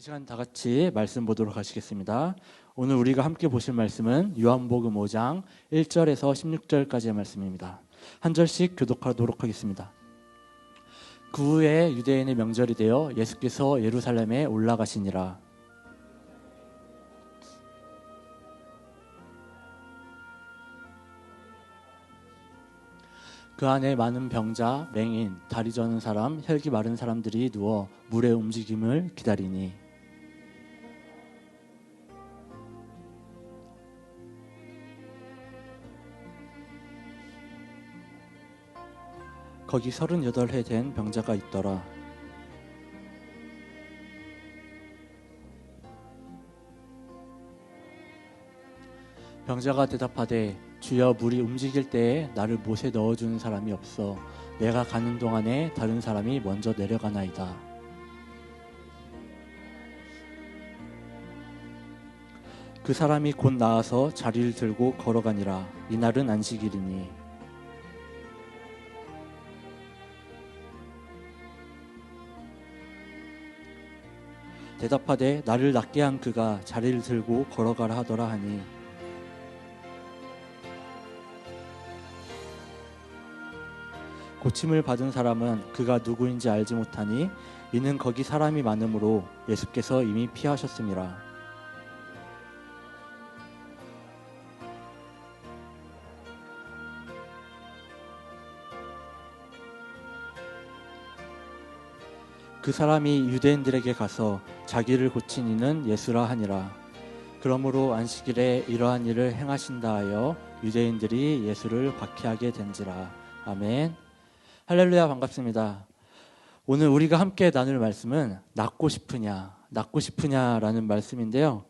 시간 다 같이 말씀 보도록 하시겠습니다. 오늘 우리가 함께 보실 말씀은 요한복음 5장 1절에서 16절까지의 말씀입니다. 한 절씩 교독하도록 하겠습니다. 그 후에 유대인의 명절이 되어 예수께서 예루살렘에 올라가시니라. 그 안에 많은 병자, 맹인, 다리 저는 사람, 혈기 마른 사람들이 누워 물의 움직임을 기다리니 거기 38해 된 병자가 있더라. 병자가 대답하되 주여 물이 움직일 때에 나를 못에 넣어주는 사람이 없어 내가 가는 동안에 다른 사람이 먼저 내려가나이다. 그 사람이 곧 나와서 자리를 들고 걸어가니라. 이날은 안식일이니 대답하되 나를 낫게 한 그가 자리를 들고 걸어가라 하더라 하니 고침을 받은 사람은 그가 누구인지 알지 못하니 이는 거기 사람이 많으므로 예수께서 이미 피하셨음이라. 그 사람이 유대인들에게 가서 자기를 고친 이는 예수라 하니라. 그러므로 안식일에 이러한 일을 행하신다 하여 유대인들이 예수를 박해하게 된지라. 아멘. 할렐루야. 반갑습니다. 오늘 우리가 함께 나눌 말씀은 낫고 싶으냐라는 말씀인데요.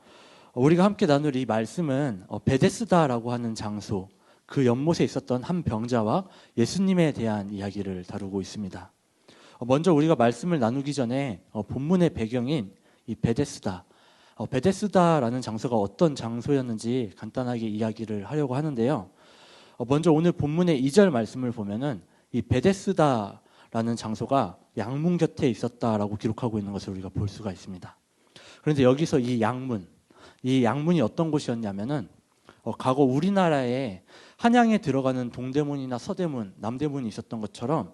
우리가 함께 나눌 이 말씀은 베데스다라고 하는 장소, 그 연못에 있었던 한 병자와 예수님에 대한 이야기를 다루고 있습니다. 먼저 우리가 말씀을 나누기 전에 본문의 배경인 이 베데스다라는 장소가 어떤 장소였는지 간단하게 이야기를 하려고 하는데요. 먼저 오늘 본문의 2절 말씀을 보면은 이 베데스다라는 장소가 양문 곁에 있었다라고 기록하고 있는 것을 우리가 볼 수가 있습니다. 그런데 여기서 이 양문이 어떤 곳이었냐면은 과거 우리나라에 한양에 들어가는 동대문이나 서대문, 남대문이 있었던 것처럼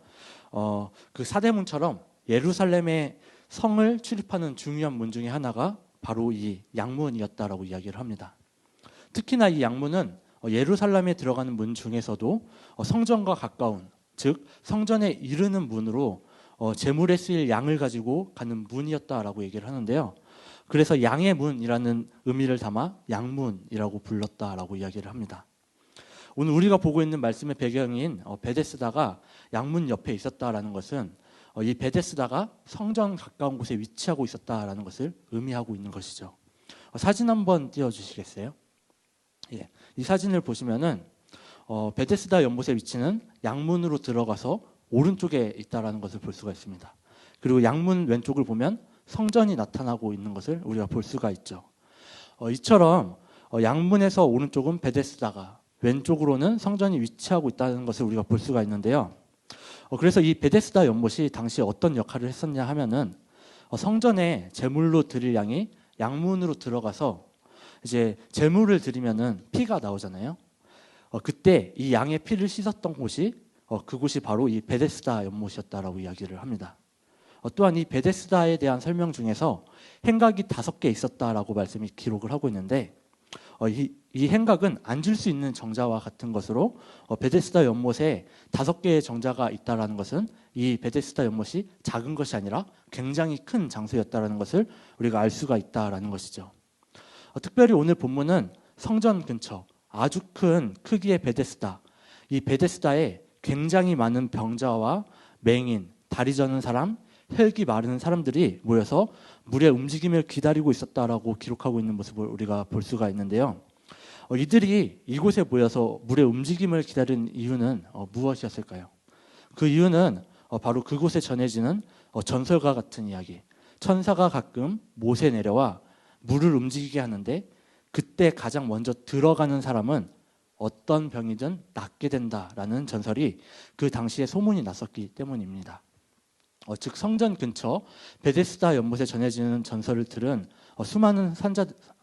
그 사대문처럼 예루살렘의 성을 출입하는 중요한 문 중에 하나가 바로 이 양문이었다라고 이야기를 합니다. 특히나 이 양문은 예루살렘에 들어가는 문 중에서도 성전과 가까운, 즉 성전에 이르는 문으로 제물에 쓰일 양을 가지고 가는 문이었다라고 얘기를 하는데요. 그래서 양의 문이라는 의미를 담아 양문이라고 불렀다라고 이야기를 합니다. 오늘 우리가 보고 있는 말씀의 배경인 베데스다가 양문 옆에 있었다라는 것은 이 베데스다가 성전 가까운 곳에 위치하고 있었다라는 것을 의미하고 있는 것이죠. 사진 한번 띄워주시겠어요? 예, 이 사진을 보시면은 베데스다 연못의 위치는 양문으로 들어가서 오른쪽에 있다라는 것을 볼 수가 있습니다. 그리고 양문 왼쪽을 보면 성전이 나타나고 있는 것을 우리가 볼 수가 있죠. 이처럼 양문에서 오른쪽은 베데스다가 왼쪽으로는 성전이 위치하고 있다는 것을 우리가 볼 수가 있는데요. 그래서 이 베데스다 연못이 당시에 어떤 역할을 했었냐 하면은 성전에 제물로 드릴 양이 양문으로 들어가서 이제 제물을 드리면은 피가 나오잖아요. 그때 이 양의 피를 씻었던 곳이 그곳이 바로 이 베데스다 연못이었다라고 이야기를 합니다. 또한 이 베데스다에 대한 설명 중에서 행각이 5개 있었다라고 말씀이 기록을 하고 있는데 이 행각은 앉을 수 있는 정자와 같은 것으로 베데스다 연못에 5개의 정자가 있다라는 것은 이 베데스다 연못이 작은 것이 아니라 굉장히 큰 장소였다라는 것을 우리가 알 수가 있다라는 것이죠. 특별히 오늘 본문은 성전 근처 아주 큰 크기의 베데스다, 이 베데스다에 굉장히 많은 병자와 맹인, 다리 저는 사람, 혈기 마르는 사람들이 모여서 물의 움직임을 기다리고 있었다라고 기록하고 있는 모습을 우리가 볼 수가 있는데요. 이들이 이곳에 모여서 물의 움직임을 기다리는 이유는 무엇이었을까요? 그 이유는 바로 그곳에 전해지는 전설과 같은 이야기. 천사가 가끔 못에 내려와 물을 움직이게 하는데 그때 가장 먼저 들어가는 사람은 어떤 병이든 낫게 된다라는 전설이 그 당시에 소문이 났었기 때문입니다. 즉 성전 근처 베데스다 연못에 전해지는 전설을 들은 수많은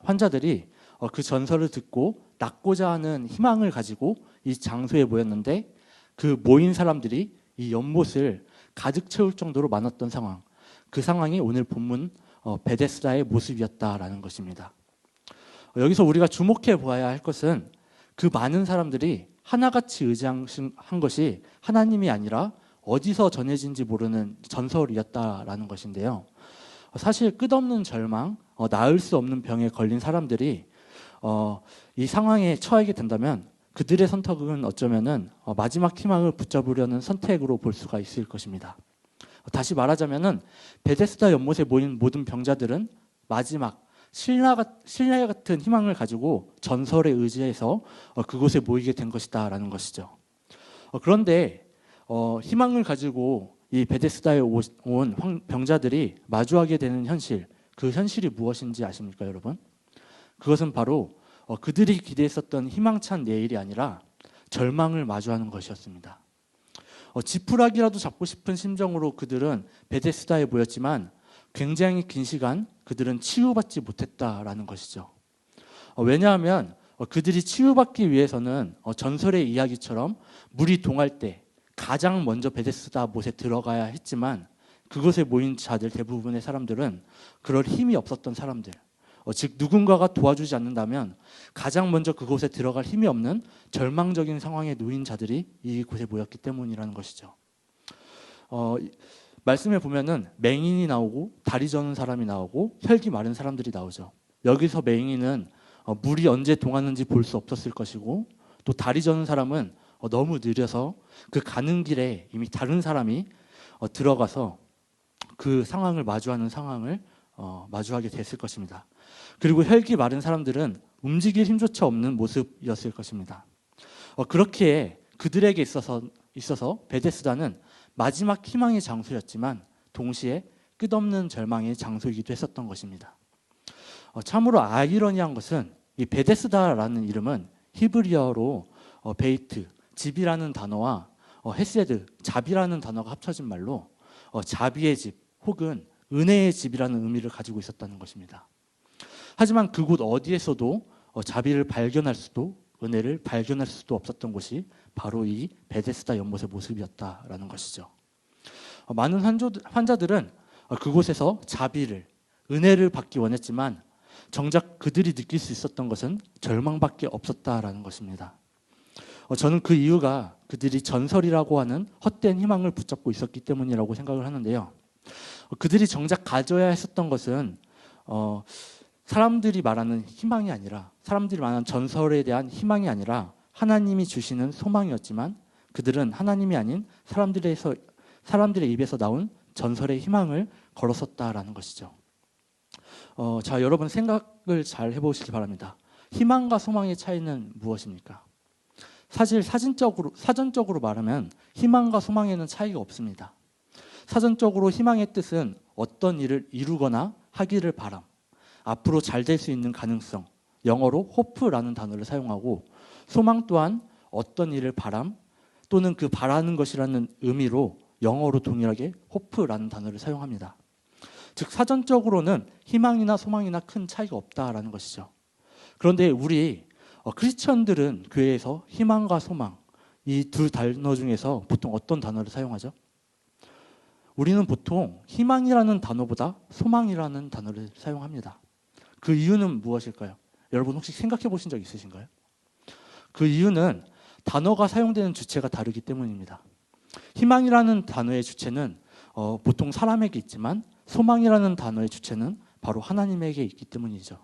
환자들이 그 전설을 듣고 낫고자 하는 희망을 가지고 이 장소에 모였는데, 그 모인 사람들이 이 연못을 가득 채울 정도로 많았던 상황, 그 상황이 오늘 본문 베데스다의 모습이었다라는 것입니다. 여기서 우리가 주목해 보아야 할 것은 그 많은 사람들이 하나같이 의지한 것이 하나님이 아니라 어디서 전해진지 모르는 전설이었다라는 것인데요. 사실 끝없는 절망, 나을 수 없는 병에 걸린 사람들이 이 상황에 처하게 된다면 그들의 선택은 어쩌면은 마지막 희망을 붙잡으려는 선택으로 볼 수가 있을 것입니다. 다시 말하자면은 베데스다 연못에 모인 모든 병자들은 마지막 신라 같은 희망을 가지고 전설에 의지해서 그곳에 모이게 된 것이다라는 것이죠. 그런데 희망을 가지고 이 베데스다에 온 병자들이 마주하게 되는 현실, 그 현실이 무엇인지 아십니까, 여러분? 그것은 바로 그들이 기대했었던 희망찬 내일이 아니라 절망을 마주하는 것이었습니다. 지푸라기라도 잡고 싶은 심정으로 그들은 베데스다에 모였지만 굉장히 긴 시간 그들은 치유받지 못했다라는 것이죠. 왜냐하면 그들이 치유받기 위해서는 전설의 이야기처럼 물이 동할 때 가장 먼저 베데스다 못에 들어가야 했지만, 그곳에 모인 자들 대부분의 사람들은 그럴 힘이 없었던 사람들, 즉 누군가가 도와주지 않는다면 가장 먼저 그곳에 들어갈 힘이 없는 절망적인 상황에 놓인 자들이 이곳에 모였기 때문이라는 것이죠. 말씀에 보면은 맹인이 나오고 다리 저는 사람이 나오고 혈기 마른 사람들이 나오죠. 여기서 맹인은 물이 언제 동하는지 볼 수 없었을 것이고, 또 다리 저는 사람은 너무 느려서 그 가는 길에 이미 다른 사람이 들어가서 그 상황을 마주하게 됐을 것입니다. 그리고 혈기 마른 사람들은 움직일 힘조차 없는 모습이었을 것입니다. 그렇게 그들에게 있어서 베데스다는 마지막 희망의 장소였지만 동시에 끝없는 절망의 장소이기도 했었던 것입니다. 참으로 아이러니한 것은 이 베데스다라는 이름은 히브리어로 베이트, 집이라는 단어와 헤세드, 자비라는 단어가 합쳐진 말로 자비의 집 혹은 은혜의 집이라는 의미를 가지고 있었다는 것입니다. 하지만 그곳 어디에서도 자비를 발견할 수도 은혜를 발견할 수도 없었던 곳이 바로 이 베데스다 연못의 모습이었다라는 것이죠. 많은 환자들은 그곳에서 자비를, 은혜를 받기 원했지만 정작 그들이 느낄 수 있었던 것은 절망밖에 없었다라는 것입니다. 저는 그 이유가 그들이 전설이라고 하는 헛된 희망을 붙잡고 있었기 때문이라고 생각을 하는데요. 그들이 정작 가져야 했었던 것은 사람들이 말하는 희망이 아니라, 사람들이 말하는 전설에 대한 희망이 아니라 하나님이 주시는 소망이었지만, 그들은 하나님이 아닌 사람들의 입에서 나온 전설의 희망을 걸었었다라는 것이죠. 자, 여러분 생각을 잘 해보시기 바랍니다. 희망과 소망의 차이는 무엇입니까? 사실 사전적으로 말하면 희망과 소망에는 차이가 없습니다. 사전적으로 희망의 뜻은 어떤 일을 이루거나 하기를 바람, 앞으로 잘 될 수 있는 가능성, 영어로 hope라는 단어를 사용하고, 소망 또한 어떤 일을 바람 또는 그 바라는 것이라는 의미로 영어로 동일하게 hope라는 단어를 사용합니다. 즉 사전적으로는 희망이나 소망이나 큰 차이가 없다라는 것이죠. 그런데 우리 크리스천들은 교회에서 희망과 소망, 이 두 단어 중에서 보통 어떤 단어를 사용하죠? 우리는 보통 희망이라는 단어보다 소망이라는 단어를 사용합니다. 그 이유는 무엇일까요? 여러분 혹시 생각해 보신 적 있으신가요? 그 이유는 단어가 사용되는 주체가 다르기 때문입니다. 희망이라는 단어의 주체는 보통 사람에게 있지만, 소망이라는 단어의 주체는 바로 하나님에게 있기 때문이죠.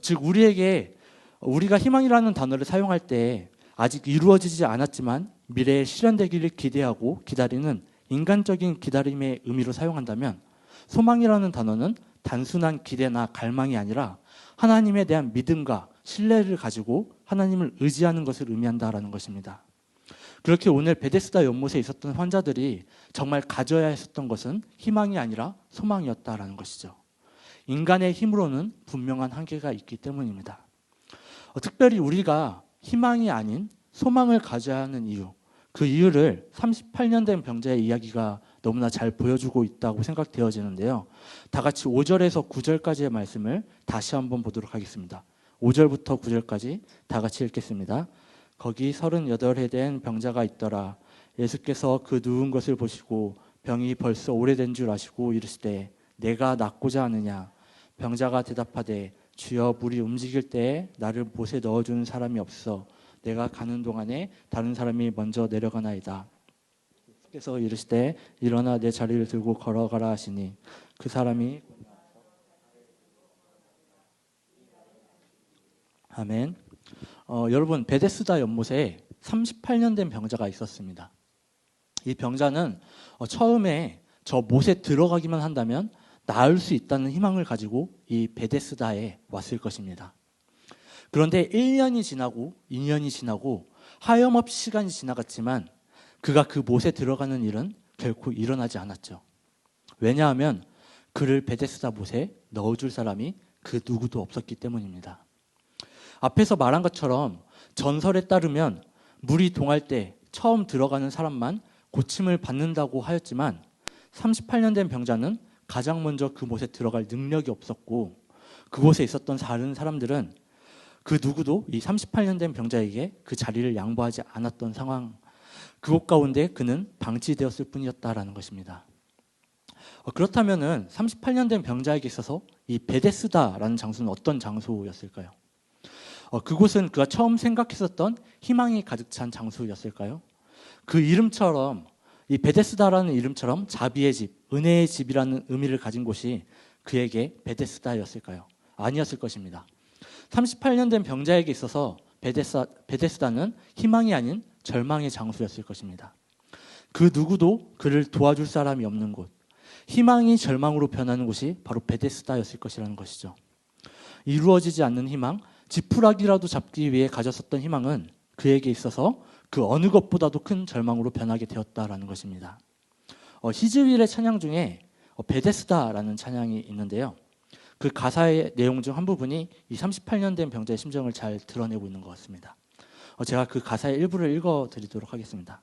즉 우리가 희망이라는 단어를 사용할 때 아직 이루어지지 않았지만 미래에 실현되기를 기대하고 기다리는 인간적인 기다림의 의미로 사용한다면, 소망이라는 단어는 단순한 기대나 갈망이 아니라 하나님에 대한 믿음과 신뢰를 가지고 하나님을 의지하는 것을 의미한다라는 것입니다. 그렇게 오늘 베데스다 연못에 있었던 환자들이 정말 가져야 했었던 것은 희망이 아니라 소망이었다라는 것이죠. 인간의 힘으로는 분명한 한계가 있기 때문입니다. 특별히 우리가 희망이 아닌 소망을 가져야 하는 이유, 그 이유를 38년 된 병자의 이야기가 너무나 잘 보여주고 있다고 생각되어지는데요. 다 같이 5절에서 9절까지의 말씀을 다시 한번 보도록 하겠습니다. 5절부터 9절까지 다 같이 읽겠습니다. 거기 38해 된 병자가 있더라. 예수께서 그 누운 것을 보시고 병이 벌써 오래된 줄 아시고 이르시되 내가 낫고자 하느냐. 병자가 대답하되 주여 물이 움직일 때에 나를 못에 넣어주는 사람이 없어 내가 가는 동안에 다른 사람이 먼저 내려가나이다. 예수께서 이르시되 일어나 내 자리를 들고 걸어가라 하시니 그 사람이 아멘. 여러분 베데스다 연못에 38년 된 병자가 있었습니다. 이 병자는 처음에 저 못에 들어가기만 한다면 나을 수 있다는 희망을 가지고 이 베데스다에 왔을 것입니다. 그런데 1년이 지나고 2년이 지나고 하염없이 시간이 지나갔지만 그가 그 못에 들어가는 일은 결코 일어나지 않았죠. 왜냐하면 그를 베데스다 못에 넣어줄 사람이 그 누구도 없었기 때문입니다. 앞에서 말한 것처럼 전설에 따르면 물이 동할 때 처음 들어가는 사람만 고침을 받는다고 하였지만 38년 된 병자는 가장 먼저 그 못에 들어갈 능력이 없었고 그곳에 있었던 다른 사람들은 그 누구도 이 38년 된 병자에게 그 자리를 양보하지 않았던 상황, 그곳 가운데 그는 방치되었을 뿐이었다라는 것입니다. 그렇다면은 38년 된 병자에게 있어서 이 베데스다라는 장소는 어떤 장소였을까요? 그곳은 그가 처음 생각했었던 희망이 가득 찬 장소였을까요? 그 이름처럼 이 베데스다라는 이름처럼 자비의 집, 은혜의 집이라는 의미를 가진 곳이 그에게 베데스다였을까요? 아니었을 것입니다. 38년 된 병자에게 있어서 베데스다는 희망이 아닌 절망의 장소였을 것입니다. 그 누구도 그를 도와줄 사람이 없는 곳, 희망이 절망으로 변하는 곳이 바로 베데스다였을 것이라는 것이죠. 이루어지지 않는 희망, 지푸라기라도 잡기 위해 가졌었던 희망은 그에게 있어서 그 어느 것보다도 큰 절망으로 변하게 되었다라는 것입니다. 히즈윌의 찬양 중에 베데스다라는 찬양이 있는데요. 그 가사의 내용 중 한 부분이 이 38년 된 병자의 심정을 잘 드러내고 있는 것 같습니다. 제가 그 가사의 일부를 읽어드리도록 하겠습니다.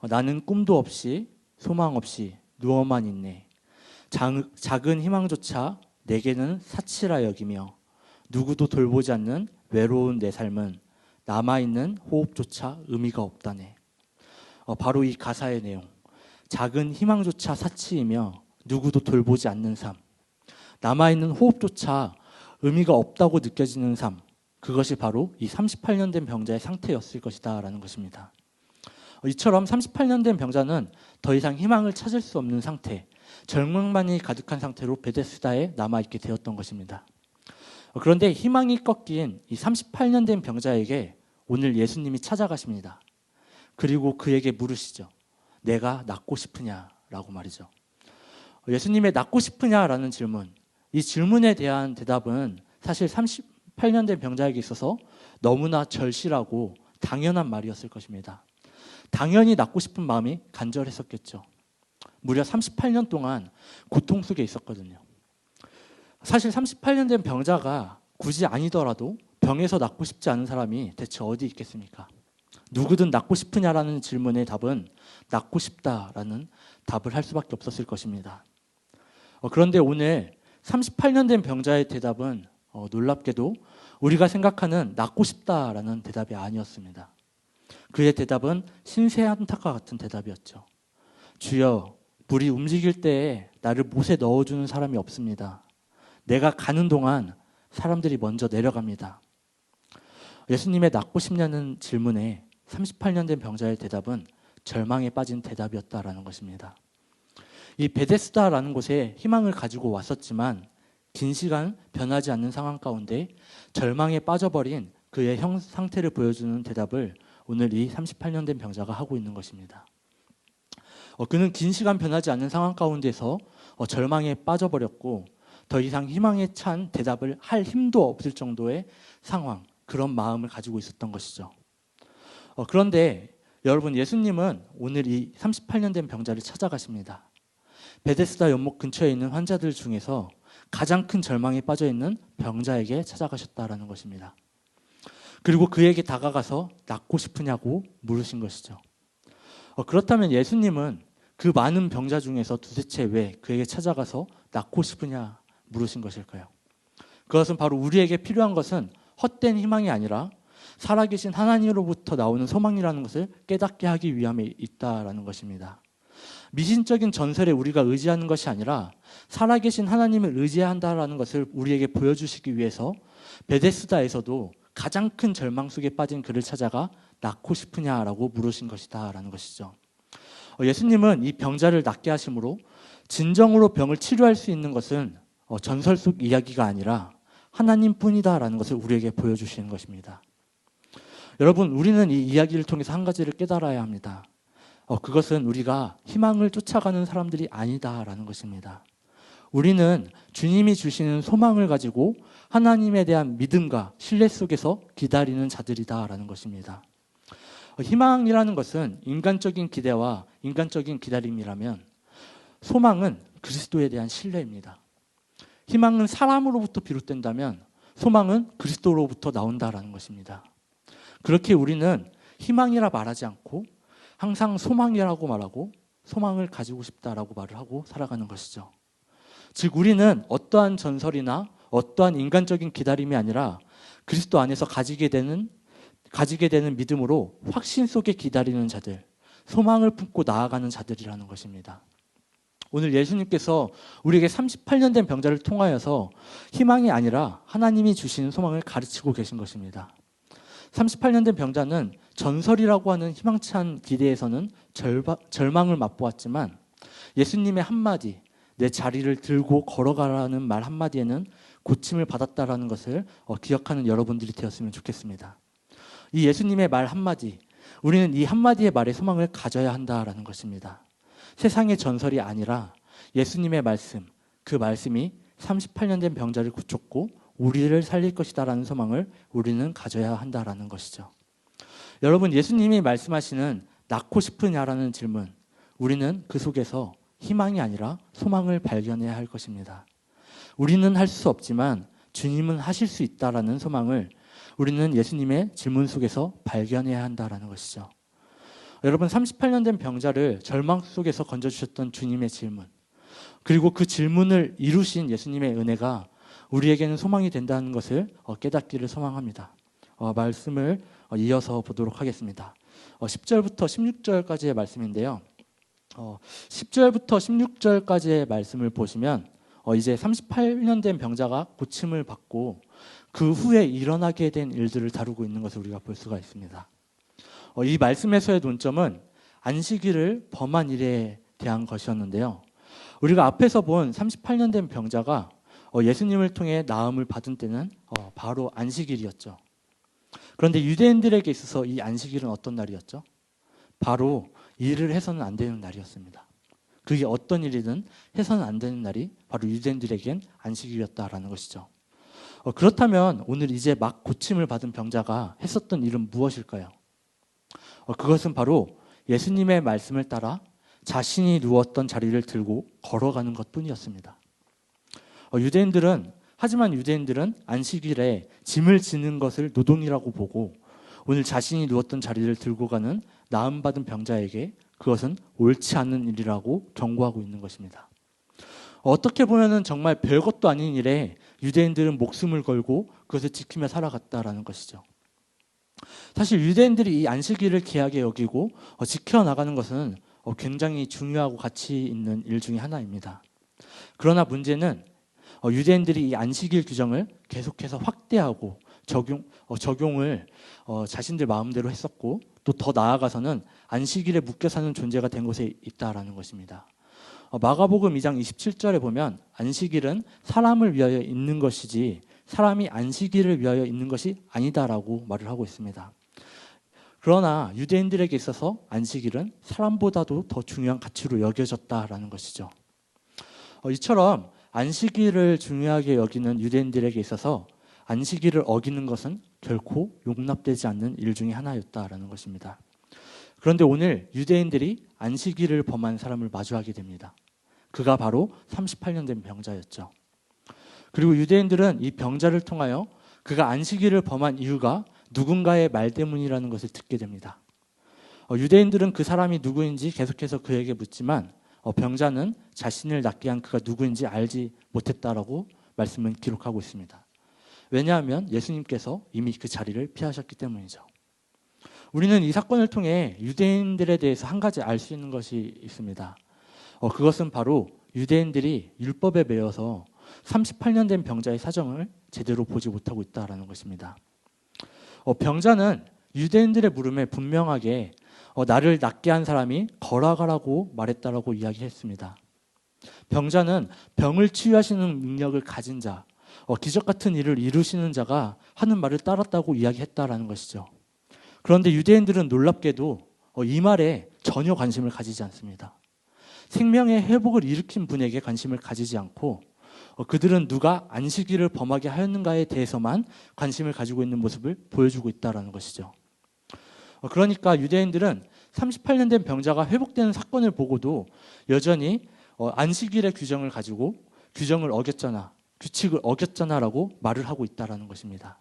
나는 꿈도 없이 소망 없이 누워만 있네. 작은 희망조차 내게는 사치라 여기며 누구도 돌보지 않는 외로운 내 삶은 남아있는 호흡조차 의미가 없다네. 바로 이 가사의 내용, 작은 희망조차 사치이며 누구도 돌보지 않는 삶, 남아있는 호흡조차 의미가 없다고 느껴지는 삶, 그것이 바로 이 38년 된 병자의 상태였을 것이다 라는 것입니다. 이처럼 38년 된 병자는 더 이상 희망을 찾을 수 없는 상태, 절망만이 가득한 상태로 베데스다에 남아있게 되었던 것입니다. 그런데 희망이 꺾인 이 38년 된 병자에게 오늘 예수님이 찾아가십니다. 그리고 그에게 물으시죠. 내가 낫고 싶으냐라고 말이죠. 예수님의 낫고 싶으냐라는 질문, 이 질문에 대한 대답은 사실 38년 된 병자에게 있어서 너무나 절실하고 당연한 말이었을 것입니다. 당연히 낫고 싶은 마음이 간절했었겠죠. 무려 38년 동안 고통 속에 있었거든요. 사실 38년 된 병자가 굳이 아니더라도 병에서 낫고 싶지 않은 사람이 대체 어디 있겠습니까? 누구든 낫고 싶으냐라는 질문의 답은 낫고 싶다라는 답을 할 수밖에 없었을 것입니다. 그런데 오늘 38년 된 병자의 대답은 놀랍게도 우리가 생각하는 낫고 싶다라는 대답이 아니었습니다. 그의 대답은 신세 한탄과 같은 대답이었죠. 주여, 물이 움직일 때에 나를 못에 넣어주는 사람이 없습니다. 내가 가는 동안 사람들이 먼저 내려갑니다. 예수님의 낫고 싶냐는 질문에 38년 된 병자의 대답은 절망에 빠진 대답이었다라는 것입니다. 이 베데스다라는 곳에 희망을 가지고 왔었지만 긴 시간 변하지 않는 상황 가운데 절망에 빠져버린 그의 상태를 보여주는 대답을 오늘 이 38년 된 병자가 하고 있는 것입니다. 그는 긴 시간 변하지 않는 상황 가운데서 절망에 빠져버렸고 더 이상 희망에 찬 대답을 할 힘도 없을 정도의 상황, 그런 마음을 가지고 있었던 것이죠. 그런데 여러분, 예수님은 오늘 이 38년 된 병자를 찾아가십니다. 베데스다 연못 근처에 있는 환자들 중에서 가장 큰 절망에 빠져있는 병자에게 찾아가셨다라는 것입니다. 그리고 그에게 다가가서 낫고 싶으냐고 물으신 것이죠. 그렇다면 예수님은 그 많은 병자 중에서 도대체 왜 그에게 찾아가서 낫고 싶으냐 물으신 것일까요? 그것은 바로 우리에게 필요한 것은 헛된 희망이 아니라 살아계신 하나님으로부터 나오는 소망이라는 것을 깨닫게 하기 위함에 있다라는 것입니다. 미신적인 전설에 우리가 의지하는 것이 아니라 살아계신 하나님을 의지해야 한다라는 것을 우리에게 보여주시기 위해서 베데스다에서도 가장 큰 절망 속에 빠진 그를 찾아가 낫고 싶으냐라고 물으신 것이다라는 것이죠. 예수님은 이 병자를 낫게 하심으로 진정으로 병을 치료할 수 있는 것은 전설 속 이야기가 아니라 하나님뿐이다라는 것을 우리에게 보여주시는 것입니다. 여러분, 우리는 이 이야기를 통해서 한 가지를 깨달아야 합니다. 그것은 우리가 희망을 쫓아가는 사람들이 아니다라는 것입니다. 우리는 주님이 주시는 소망을 가지고 하나님에 대한 믿음과 신뢰 속에서 기다리는 자들이다라는 것입니다. 희망이라는 것은 인간적인 기대와 인간적인 기다림이라면 소망은 그리스도에 대한 신뢰입니다. 희망은 사람으로부터 비롯된다면 소망은 그리스도로부터 나온다라는 것입니다. 그렇게 우리는 희망이라 말하지 않고 항상 소망이라고 말하고 소망을 가지고 싶다라고 말을 하고 살아가는 것이죠. 즉 우리는 어떠한 전설이나 어떠한 인간적인 기다림이 아니라 그리스도 안에서 가지게 되는 믿음으로 확신 속에 기다리는 자들, 소망을 품고 나아가는 자들이라는 것입니다. 오늘 예수님께서 우리에게 38년 된 병자를 통하여서 희망이 아니라 하나님이 주시는 소망을 가르치고 계신 것입니다. 38년 된 병자는 전설이라고 하는 희망찬 기대에서는 절망을 맛보았지만 예수님의 한마디, 내 자리를 들고 걸어가라는 말 한마디에는 고침을 받았다라는 것을 기억하는 여러분들이 되었으면 좋겠습니다. 이 예수님의 말 한마디, 우리는 이 한마디의 말에 소망을 가져야 한다라는 것입니다. 세상의 전설이 아니라 예수님의 말씀, 그 말씀이 38년 된 병자를 고쳤고 우리를 살릴 것이다라는 소망을 우리는 가져야 한다라는 것이죠. 여러분, 예수님이 말씀하시는 낫고 싶으냐라는 질문, 우리는 그 속에서 희망이 아니라 소망을 발견해야 할 것입니다. 우리는 할 수 없지만 주님은 하실 수 있다라는 소망을 우리는 예수님의 질문 속에서 발견해야 한다라는 것이죠. 여러분, 38년 된 병자를 절망 속에서 건져주셨던 주님의 질문, 그리고 그 질문을 이루신 예수님의 은혜가 우리에게는 소망이 된다는 것을 깨닫기를 소망합니다. 말씀을 이어서 보도록 하겠습니다. 10절부터 16절까지의 말씀인데요. 10절부터 16절까지의 말씀을 보시면 이제 38년 된 병자가 고침을 받고 그 후에 일어나게 된 일들을 다루고 있는 것을 우리가 볼 수가 있습니다. 이 말씀에서의 논점은 안식일을 범한 일에 대한 것이었는데요. 우리가 앞에서 본 38년 된 병자가 예수님을 통해 나음을 받은 때는 바로 안식일이었죠. 그런데 유대인들에게 있어서 이 안식일은 어떤 날이었죠? 바로 일을 해서는 안 되는 날이었습니다. 그게 어떤 일이든 해서는 안 되는 날이 바로 유대인들에겐 안식일이었다라는 것이죠. 그렇다면 오늘 이제 막 고침을 받은 병자가 했었던 일은 무엇일까요? 그것은 바로 예수님의 말씀을 따라 자신이 누웠던 자리를 들고 걸어가는 것뿐이었습니다. 하지만 유대인들은 안식일에 짐을 지는 것을 노동이라고 보고 오늘 자신이 누웠던 자리를 들고 가는 나음받은 병자에게 그것은 옳지 않은 일이라고 경고하고 있는 것입니다. 어떻게 보면 정말 별것도 아닌 일에 유대인들은 목숨을 걸고 그것을 지키며 살아갔다라는 것이죠. 사실 유대인들이 이 안식일을 귀하게 여기고 지켜나가는 것은 굉장히 중요하고 가치 있는 일 중에 하나입니다. 그러나 문제는 유대인들이 이 안식일 규정을 계속해서 확대하고 적용을 자신들 마음대로 했었고 또 더 나아가서는 안식일에 묶여 사는 존재가 된 곳에 있다라는 것입니다. 마가복음 2장 27절에 보면 안식일은 사람을 위하여 있는 것이지 사람이 안식일을 위하여 있는 것이 아니다라고 말을 하고 있습니다. 그러나 유대인들에게 있어서 안식일은 사람보다도 더 중요한 가치로 여겨졌다라는 것이죠. 이처럼 안식일을 중요하게 여기는 유대인들에게 있어서 안식일을 어기는 것은 결코 용납되지 않는 일 중에 하나였다라는 것입니다. 그런데 오늘 유대인들이 안식일을 범한 사람을 마주하게 됩니다. 그가 바로 38년 된 병자였죠. 그리고 유대인들은 이 병자를 통하여 그가 안식일을 범한 이유가 누군가의 말 때문이라는 것을 듣게 됩니다. 유대인들은 그 사람이 누구인지 계속해서 그에게 묻지만 병자는 자신을 낫게 한 그가 누구인지 알지 못했다라고 말씀은 기록하고 있습니다. 왜냐하면 예수님께서 이미 그 자리를 피하셨기 때문이죠. 우리는 이 사건을 통해 유대인들에 대해서 한 가지 알 수 있는 것이 있습니다. 그것은 바로 유대인들이 율법에 매여서 38년 된 병자의 사정을 제대로 보지 못하고 있다는 것입니다. 병자는 유대인들의 물음에 분명하게 나를 낫게 한 사람이 걸어가라고 말했다라고 이야기했습니다. 병자는 병을 치유하시는 능력을 가진 자, 기적 같은 일을 이루시는 자가 하는 말을 따랐다고 이야기했다라는 것이죠. 그런데 유대인들은 놀랍게도 이 말에 전혀 관심을 가지지 않습니다. 생명의 회복을 일으킨 분에게 관심을 가지지 않고 그들은 누가 안식일을 범하게 하였는가에 대해서만 관심을 가지고 있는 모습을 보여주고 있다는 것이죠. 그러니까 유대인들은 38년 된 병자가 회복되는 사건을 보고도 여전히 안식일의 규정을 가지고 규정을 어겼잖아, 규칙을 어겼잖아라고 말을 하고 있다는 것입니다.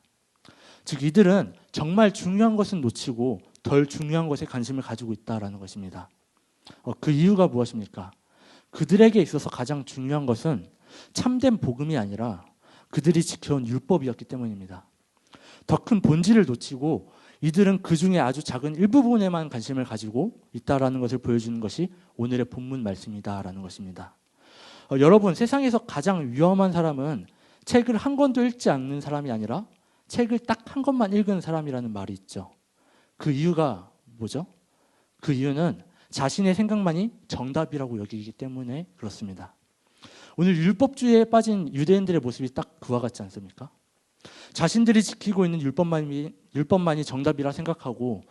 즉 이들은 정말 중요한 것은 놓치고 덜 중요한 것에 관심을 가지고 있다는 것입니다. 그 이유가 무엇입니까? 그들에게 있어서 가장 중요한 것은 참된 복음이 아니라 그들이 지켜온 율법이었기 때문입니다. 더 큰 본질을 놓치고 이들은 그 중에 아주 작은 일부분에만 관심을 가지고 있다라는 것을 보여주는 것이 오늘의 본문 말씀이다라는 것입니다. 여러분, 세상에서 가장 위험한 사람은 책을 한 권도 읽지 않는 사람이 아니라 책을 딱 한 권만 읽은 사람이라는 말이 있죠. 그 이유가 뭐죠? 그 이유는 자신의 생각만이 정답이라고 여기기 때문에 그렇습니다. 오늘 율법주의에 빠진 유대인들의 모습이 딱 그와 같지 않습니까? 자신들이 지키고 있는 율법만이 정답이라 생각하고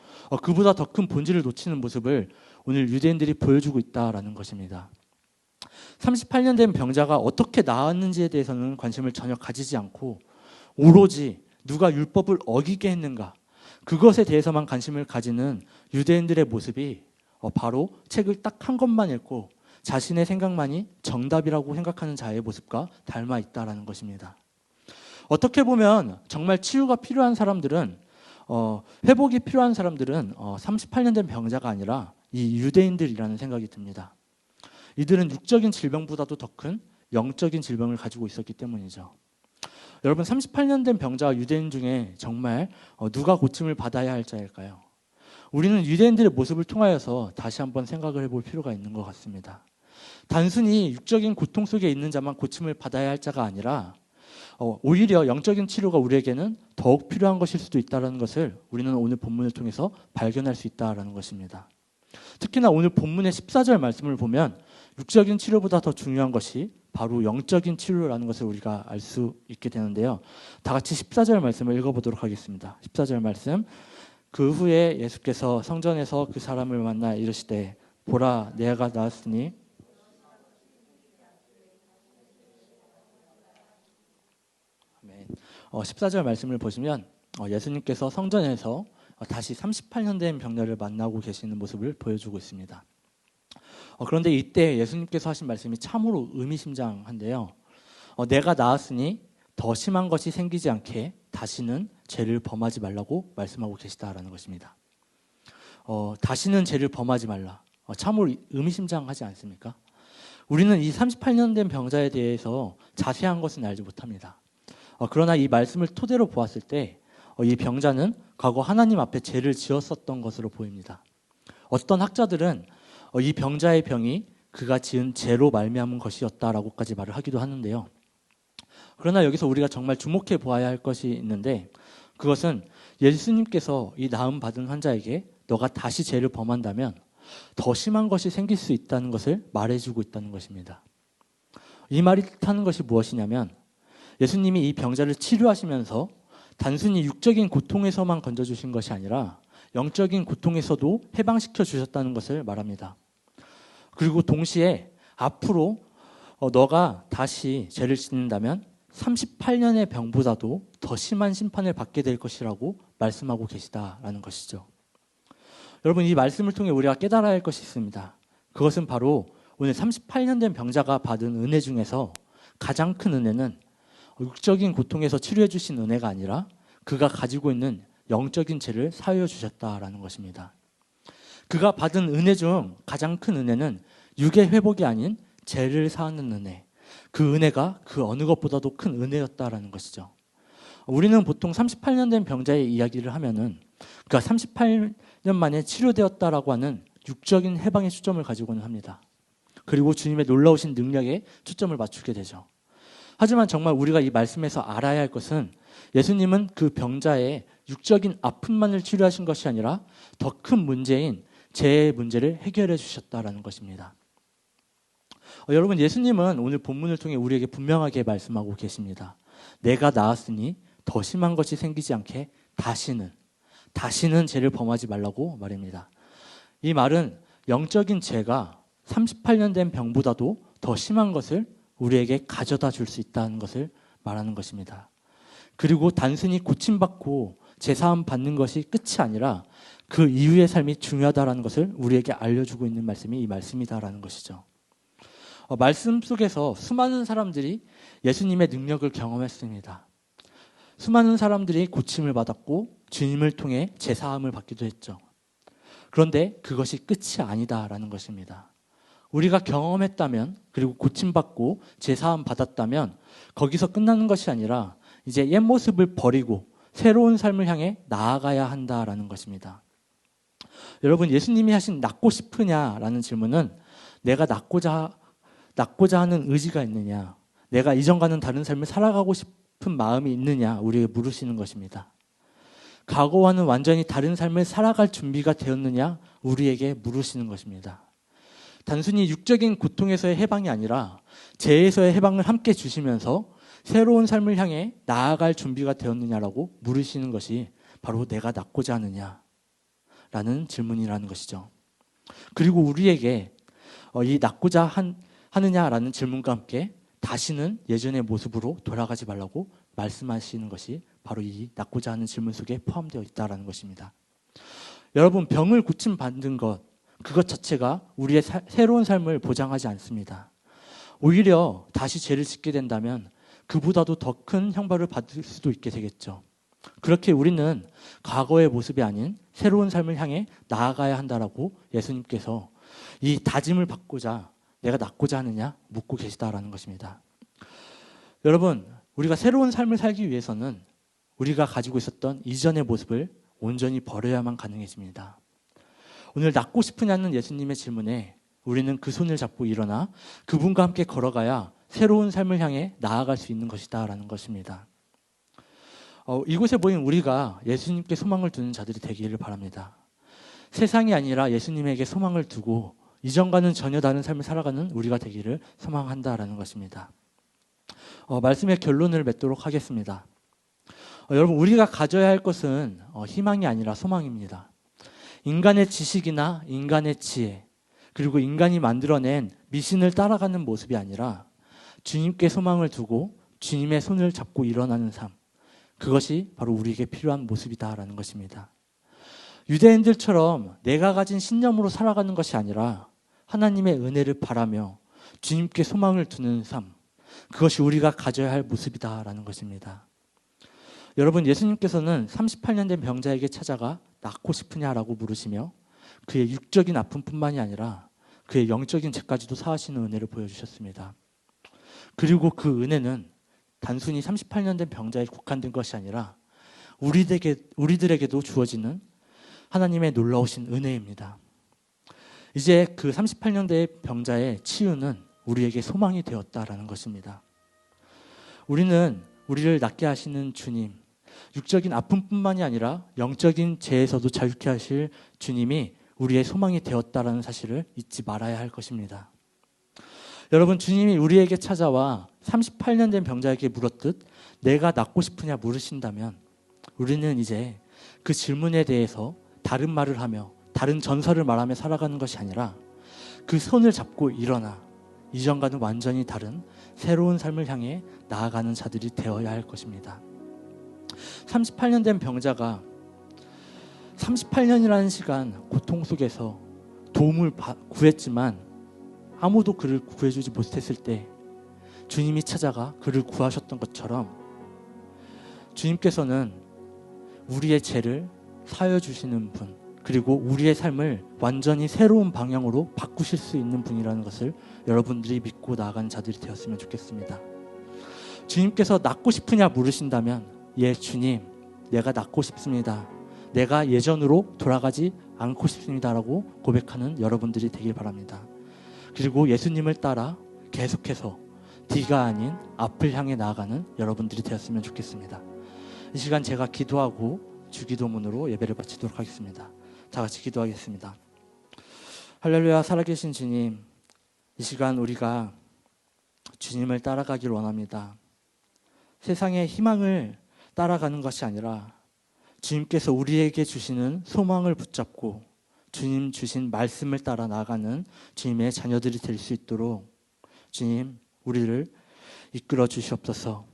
그보다 더 큰 본질을 놓치는 모습을 오늘 유대인들이 보여주고 있다라는 것입니다. 38년 된 병자가 어떻게 나았는지에 대해서는 관심을 전혀 가지지 않고 오로지 누가 율법을 어기게 했는가, 그것에 대해서만 관심을 가지는 유대인들의 모습이 바로 책을 딱 한 권만 읽고 자신의 생각만이 정답이라고 생각하는 자의 모습과 닮아 있다라는 것입니다. 어떻게 보면 정말 치유가 필요한 사람들은 회복이 필요한 사람들은 38년 된 병자가 아니라 이 유대인들이라는 생각이 듭니다. 이들은 육적인 질병보다도 더 큰 영적인 질병을 가지고 있었기 때문이죠. 여러분, 38년 된 병자와 유대인 중에 정말 누가 고침을 받아야 할 자일까요? 우리는 유대인들의 모습을 통하여서 다시 한번 생각을 해볼 필요가 있는 것 같습니다. 단순히 육적인 고통 속에 있는 자만 고침을 받아야 할 자가 아니라 오히려 영적인 치료가 우리에게는 더욱 필요한 것일 수도 있다는 것을 우리는 오늘 본문을 통해서 발견할 수 있다는 것입니다. 특히나 오늘 본문의 14절 말씀을 보면 육적인 치료보다 더 중요한 것이 바로 영적인 치료라는 것을 우리가 알 수 있게 되는데요. 다 같이 14절 말씀을 읽어보도록 하겠습니다. 14절 말씀. 그 후에 예수께서 성전에서 그 사람을 만나 이르시되 보라, 내가 나았으니 14절 말씀을 보시면 예수님께서 성전에서 다시 38년 된 병자를 만나고 계시는 모습을 보여주고 있습니다. 그런데 이때 예수님께서 하신 말씀이 참으로 의미심장한데요. 내가 나았으니 더 심한 것이 생기지 않게 다시는 죄를 범하지 말라고 말씀하고 계시다라는 것입니다. 다시는 죄를 범하지 말라. 참으로 의미심장하지 않습니까? 우리는 이 38년 된 병자에 대해서 자세한 것은 알지 못합니다. 그러나 이 말씀을 토대로 보았을 때 이 병자는 과거 하나님 앞에 죄를 지었었던 것으로 보입니다. 어떤 학자들은 이 병자의 병이 그가 지은 죄로 말미암은 것이었다라고까지 말을 하기도 하는데요. 그러나 여기서 우리가 정말 주목해 보아야 할 것이 있는데 그것은 예수님께서 이 나음 받은 환자에게 너가 다시 죄를 범한다면 더 심한 것이 생길 수 있다는 것을 말해주고 있다는 것입니다. 이 말이 뜻하는 것이 무엇이냐면 예수님이 이 병자를 치료하시면서 단순히 육적인 고통에서만 건져주신 것이 아니라 영적인 고통에서도 해방시켜 주셨다는 것을 말합니다. 그리고 동시에 앞으로 너가 다시 죄를 짓는다면 38년의 병보다도 더 심한 심판을 받게 될 것이라고 말씀하고 계시다라는 것이죠. 여러분, 이 말씀을 통해 우리가 깨달아야 할 것이 있습니다. 그것은 바로 오늘 38년 된 병자가 받은 은혜 중에서 가장 큰 은혜는 육적인 고통에서 치료해 주신 은혜가 아니라 그가 가지고 있는 영적인 죄를 사하여 주셨다라는 것입니다. 그가 받은 은혜 중 가장 큰 은혜는 육의 회복이 아닌 죄를 사하는 은혜. 그 은혜가 그 어느 것보다도 큰 은혜였다라는 것이죠. 우리는 보통 38년 된 병자의 이야기를 하면은 그가 38년 만에 치료되었다라고 하는 육적인 해방의 초점을 가지고는 합니다. 그리고 주님의 놀라우신 능력에 초점을 맞추게 되죠. 하지만 정말 우리가 이 말씀에서 알아야 할 것은 예수님은 그 병자의 육적인 아픔만을 치료하신 것이 아니라 더 큰 문제인 죄의 문제를 해결해 주셨다라는 것입니다. 여러분, 예수님은 오늘 본문을 통해 우리에게 분명하게 말씀하고 계십니다. 내가 나았으니 더 심한 것이 생기지 않게 다시는 죄를 범하지 말라고 말입니다. 이 말은 영적인 죄가 38년 된 병보다도 더 심한 것을 우리에게 가져다 줄 수 있다는 것을 말하는 것입니다. 그리고 단순히 고침받고 제사함 받는 것이 끝이 아니라 그 이후의 삶이 중요하다는 것을 우리에게 알려주고 있는 말씀이 이 말씀이다라는 것이죠. 말씀 속에서 수많은 사람들이 예수님의 능력을 경험했습니다. 수많은 사람들이 고침을 받았고 주님을 통해 제사함을 받기도 했죠. 그런데 그것이 끝이 아니다라는 것입니다. 우리가 경험했다면, 그리고 고침받고 제사함 받았다면 거기서 끝나는 것이 아니라 이제 옛 모습을 버리고 새로운 삶을 향해 나아가야 한다라는 것입니다. 여러분, 예수님이 하신 낫고 싶으냐라는 질문은 내가 낫고자 하는 의지가 있느냐, 내가 이전과는 다른 삶을 살아가고 싶은 마음이 있느냐 우리에게 물으시는 것입니다. 과거와는 완전히 다른 삶을 살아갈 준비가 되었느냐 우리에게 물으시는 것입니다. 단순히 육적인 고통에서의 해방이 아니라 죄에서의 해방을 함께 주시면서 새로운 삶을 향해 나아갈 준비가 되었느냐라고 물으시는 것이 바로 내가 낫고자 하느냐라는 질문이라는 것이죠. 그리고 우리에게 이 낫고자 하느냐라는 질문과 함께 다시는 예전의 모습으로 돌아가지 말라고 말씀하시는 것이 바로 이 낫고자 하는 질문 속에 포함되어 있다는 것입니다. 여러분, 병을 고침받는 것, 그것 자체가 우리의 새로운 삶을 보장하지 않습니다. 오히려 다시 죄를 짓게 된다면 그보다도 더 큰 형벌을 받을 수도 있게 되겠죠. 그렇게 우리는 과거의 모습이 아닌 새로운 삶을 향해 나아가야 한다라고 예수님께서 이 다짐을 받고자 내가 낫고자 하느냐 묻고 계시다라는 것입니다. 여러분, 우리가 새로운 삶을 살기 위해서는 우리가 가지고 있었던 이전의 모습을 온전히 버려야만 가능해집니다. 오늘 낫고 싶으냐는 예수님의 질문에 우리는 그 손을 잡고 일어나 그분과 함께 걸어가야 새로운 삶을 향해 나아갈 수 있는 것이다라는 것입니다. 이곳에 모인 우리가 예수님께 소망을 두는 자들이 되기를 바랍니다. 세상이 아니라 예수님에게 소망을 두고 이전과는 전혀 다른 삶을 살아가는 우리가 되기를 소망한다라는 것입니다. 말씀의 결론을 맺도록 하겠습니다. 여러분, 우리가 가져야 할 것은 희망이 아니라 소망입니다. 인간의 지식이나 인간의 지혜, 그리고 인간이 만들어낸 미신을 따라가는 모습이 아니라 주님께 소망을 두고 주님의 손을 잡고 일어나는 삶, 그것이 바로 우리에게 필요한 모습이다라는 것입니다. 유대인들처럼 내가 가진 신념으로 살아가는 것이 아니라 하나님의 은혜를 바라며 주님께 소망을 두는 삶, 그것이 우리가 가져야 할 모습이다라는 것입니다. 여러분, 예수님께서는 38년 된 병자에게 찾아가 낫고 싶으냐라고 물으시며 그의 육적인 아픔뿐만이 아니라 그의 영적인 죄까지도 사하시는 은혜를 보여주셨습니다. 그리고 그 은혜는 단순히 38년 된 병자에 국한된 것이 아니라 우리들에게도 주어지는 하나님의 놀라우신 은혜입니다. 이제 그 38년 된 병자의 치유는 우리에게 소망이 되었다라는 것입니다. 우리는 우리를 낫게 하시는 주님, 육적인 아픔뿐만이 아니라 영적인 죄에서도 자유케 하실 주님이 우리의 소망이 되었다라는 사실을 잊지 말아야 할 것입니다. 여러분, 주님이 우리에게 찾아와 38년 된 병자에게 물었듯 내가 낫고 싶으냐 물으신다면 우리는 이제 그 질문에 대해서 다른 말을 하며 다른 전설을 말하며 살아가는 것이 아니라 그 손을 잡고 일어나 이전과는 완전히 다른 새로운 삶을 향해 나아가는 자들이 되어야 할 것입니다. 38년 된 병자가 38년이라는 시간 고통 속에서 도움을 구했지만 아무도 그를 구해주지 못했을 때 주님이 찾아가 그를 구하셨던 것처럼 주님께서는 우리의 죄를 사하여 주시는 분, 그리고 우리의 삶을 완전히 새로운 방향으로 바꾸실 수 있는 분이라는 것을 여러분들이 믿고 나아가는 자들이 되었으면 좋겠습니다. 주님께서 낫고 싶으냐 물으신다면 예 주님 내가 낫고 싶습니다. 내가 예전으로 돌아가지 않고 싶습니다 라고 고백하는 여러분들이 되길 바랍니다. 그리고 예수님을 따라 계속해서 뒤가 아닌 앞을 향해 나아가는 여러분들이 되었으면 좋겠습니다. 이 시간 제가 기도하고 주기도문으로 예배를 마치도록 하겠습니다. 다 같이 기도하겠습니다. 할렐루야. 살아계신 주님, 이 시간 우리가 주님을 따라가길 원합니다. 세상의 희망을 따라가는 것이 아니라 주님께서 우리에게 주시는 소망을 붙잡고 주님 주신 말씀을 따라 나아가는 주님의 자녀들이 될 수 있도록 주님 우리를 이끌어 주시옵소서.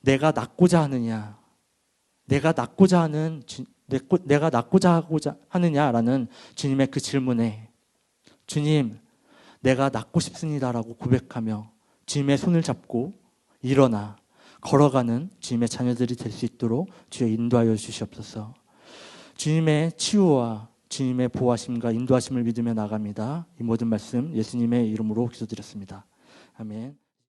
내가 낫고자 하느냐, 내가 낫고자 하느냐라는 주님의 그 질문에 주님 내가 낫고 싶습니다라고 고백하며 주님의 손을 잡고 일어나 걸어가는 주님의 자녀들이 될 수 있도록 주여 인도하여 주시옵소서. 주님의 치유와 주님의 보호하심과 인도하심을 믿으며 나갑니다. 이 모든 말씀 예수님의 이름으로 기도드렸습니다. 아멘.